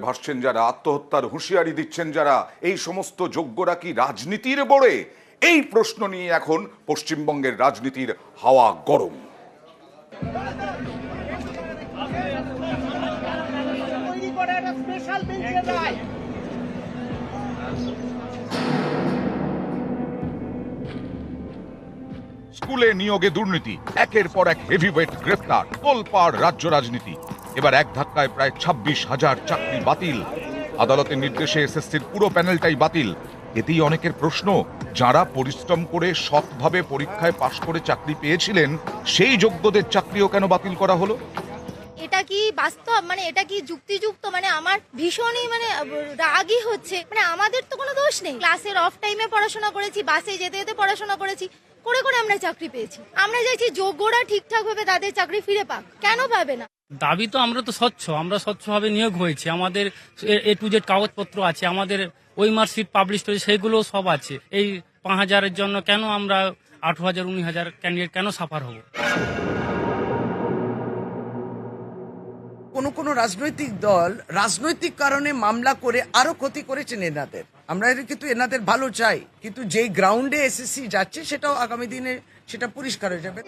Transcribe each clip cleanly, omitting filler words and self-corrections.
ভাসছেন যারা, আত্মহত্যার হুঁশিয়ারি দিচ্ছেন যারা, এই সমস্ত যোগ্যরা কি রাজনীতির বড়ে? এই প্রশ্ন নিয়ে এখন পশ্চিমবঙ্গের রাজনীতির হাওয়া গরম। স্কুলে নিয়োগে দুর্নীতি, একের পর এক হেভিওয়েট গ্রেফতার, তোলপাড় রাজ্য রাজনীতি। এবার এক ধাক্কায় প্রায় 26,000 চাকরি বাতিল। আদালতের নির্দেশে এসএসসির পুরো প্যানেলটাই বাতিল। এতেই অনেকের প্রশ্ন, যারা পরিশ্রম করে সৎভাবে পরীক্ষায় পাশ করে চাকরি পেয়েছিলেন, সেই যোগ্যদের চাকরিও কেন বাতিল করা হলো? এটা কি বাস্তব? এটা কি যুক্তিযুক্ত? আমার ভীষণই রাগই হচ্ছে। আমাদের তো কোনো দোষ নেই। ক্লাসের অফ টাইমে পড়াশোনা করেছি, বাসে যেতে যেতে পড়াশোনা করেছি, করে করে আমরা চাকরি পেয়েছি। আমরা চাইছি যোগ্যরা ঠিকঠাক ভাবে তাদের চাকরি ফিরে পাক। কেন পাবে না? দাবি তো আমরা স্বচ্ছভাবে নিয়োগ হয়েছে, আমাদের A to Z কাগজপত্র আছে, আমাদের ওই মার্কশিট পাবলিশ হয়েছে, সেগুলো সব আছে। এই 5,000-এর জন্য কেন আমরা 18,000 19,000 ক্যান্ডিডেট কেন সাফার হব? কোনো রাজনৈতিক দল রাজনৈতিক কারণে মামলা করে আরো ক্ষতি করেছেন এনাদের। আমরা কিন্তু এনাদের ভালো চাই, কিন্তু যেই গ্রাউন্ডে এসএসসি যাচ্ছে সেটাও আগামী দিনে সেটা পরিষ্কার হয়ে যাবে।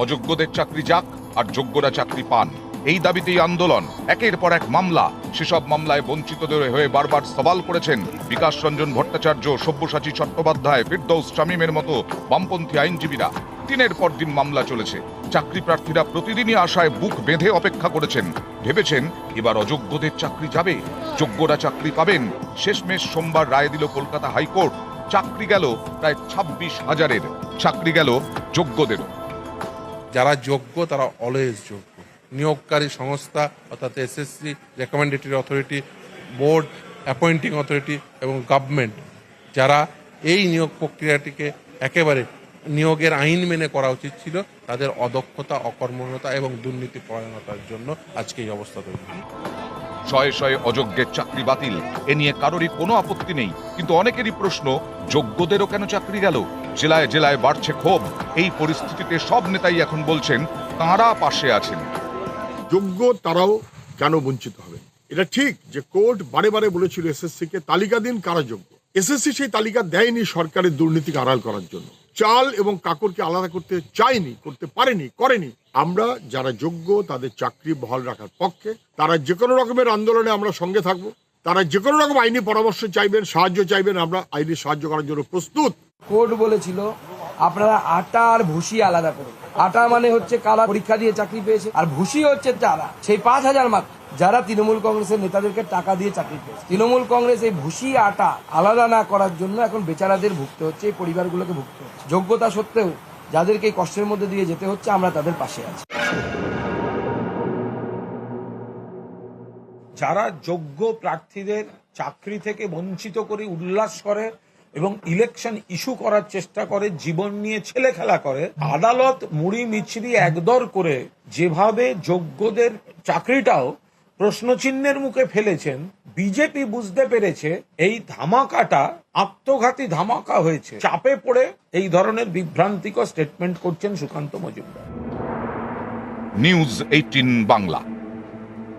অযোগ্যদের চাকরি যাক আর যোগ্যরা চাকরি পান, এই দাবিতেই আন্দোলন। একের পর এক মামলা, সেসব মামলায় বঞ্চিতদের হয়ে বারবার সওয়াল করেছেন বিকাশ রঞ্জন ভট্টাচার্য, সব্যসাচী চট্টোপাধ্যায়, ফিরদৌস শামীমের মতো বামপন্থী আইনজীবীরা। দিনের পর দিন মামলা চলেছে। চাকরি প্রার্থীরা প্রতিদিনই আশায় বুক বেঁধে অপেক্ষা করেছেন। ভেবেছেন এবার অযোগ্যদের চাকরি যাবে, যোগ্যরা চাকরি পাবেন। শেষমেশ সোমবার রায় দিল কলকাতা হাইকোর্ট। চাকরি গেল প্রায় 26,000-এর, চাকরি গেল যোগ্যদেরও। যারা যোগ্য তারা অলওয়েজ যোগ্য। নিয়োগকারী সংস্থা অর্থাৎ SSC, recommendatory authority, board, appointing authority এবং গভর্নমেন্ট, যারা এই নিয়োগ প্রক্রিয়াটিকে একেবারে নিয়োগের আইন মেনে করা উচিত ছিল, তাদের অদক্ষতা, অকর্মণ্যতা এবং দুর্নীতি পরায়ণতার জন্য আজকে এই অবস্থা তৈরি। শয়ে শয়ে অযোগ্যের চাকরি বাতিল, এ নিয়ে কারোরই কোনো আপত্তি নেই, কিন্তু অনেকেরই প্রশ্ন, যোগ্যদেরও কেন চাকরি গেল? জেলায় জেলায় বাড়ছে ক্ষোভ। এই পরিস্থিতিতে সব নেতাই এখন বলছেন তাঁরা পাশে আছেন। যোগ্য তারাও কেন বঞ্চিত হবে? এটা ঠিক যে কোর্ট বারে বারে বলেছিল এসএসসি কে তালিকা দিন কারা যোগ্য। এসএসসি সেই তালিকা দেয়নি সরকারের দুর্নীতিকে আড়াল করার জন্য। চাল এবং কাকরকে আলাদা করতে চায়নি, করতে পারেনি, করেনি। আমরা যারা যোগ্য তাদের চাকরি বহাল রাখার পক্ষে, তারা যে কোনো রকমের আন্দোলনে আমরা সঙ্গে থাকবো। তারা যে কোনো রকম আইনি পরামর্শ চাইবেন, সাহায্য চাইবেন, আমরা আইনি সাহায্য করার জন্য প্রস্তুত। কোর্ট বলেছিল আপনারা আটা আর ভুসি আলাদা করুন। আটা মানে হচ্ছে কারা পরীক্ষা দিয়ে চাকরি পেয়েছে, আর ভুসি হচ্ছে যারা সেই 5,000 মাত্র যারা তৃণমূল কংগ্রেসের নেতাদেরকে টাকা দিয়ে চাকরি পেয়েছে। তৃণমূল কংগ্রেস এই ভুসি আটা আলাদা না করার জন্য এখন বেচারাদের ভুগতে হচ্ছে, এই পরিবারগুলোকে ভুগতে হচ্ছে। যোগ্যতা সত্ত্বেও যাদেরকে এই কষ্টের মধ্যে দিয়ে যেতে হচ্ছে, আমরা তাদের পাশে আছি। যারা যোগ্য প্রার্থীদের চাকরি থেকে বঞ্চিত করে উল্লাস করে এবং ইলেকশন ইস্যু করার চেষ্টা করে, জীবন নিয়ে ছেলে খেলা করে, আদালত মুড়ি মিছরি একদর করে যেভাবে যোগ্যদের চাকরিটাও প্রশ্নচিহ্নের মুখে ফেলেছেন, বিজেপি বুঝতে পেরেছে এই ধামাকাটা আত্মঘাতী ধামাকা হয়েছে। চাপে পড়ে এই ধরনের বিভ্রান্তিকর স্টেটমেন্ট করছেন সুকান্ত মজুমদার। নিউজ 18 বাংলা।